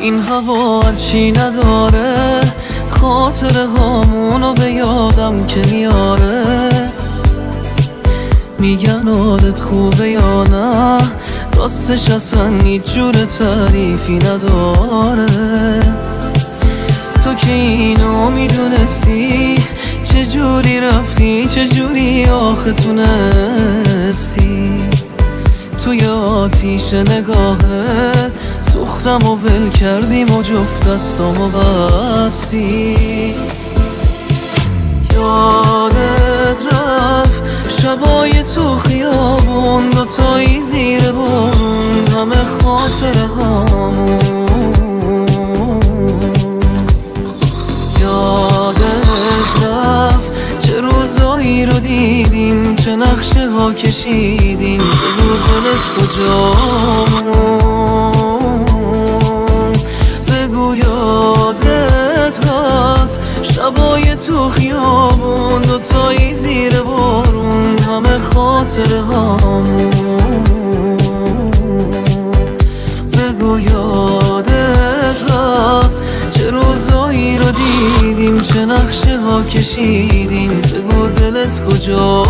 این هوا هرچی نداره خاطره هامونو به یادم که میاره. میگن عادت خوبه یا نه، راستش اصلا هیچ جور تعریفی نداره. تو که اینو میدونستی چجوری رفتی، چجوری آخه تونستی توی آتیش نگاهت سوختم و ول کردیم و جفت دستامو بستی. یادت رفت شبای تو خیابون دوتایی زیر بارون، همه خاطره هامون. یادت رفت چه روزایی رو دیدیم، چه نقشه ها کشیدیم، بگو دلت کجامون. بگو یادت هست شبای تو خیابون دوتایی زیر بارون، همه خاطره هامون. بگو یادت هست چه روزایی رو دیدیم، چه نقشه ها کشیدیم، بگو دلت کجا.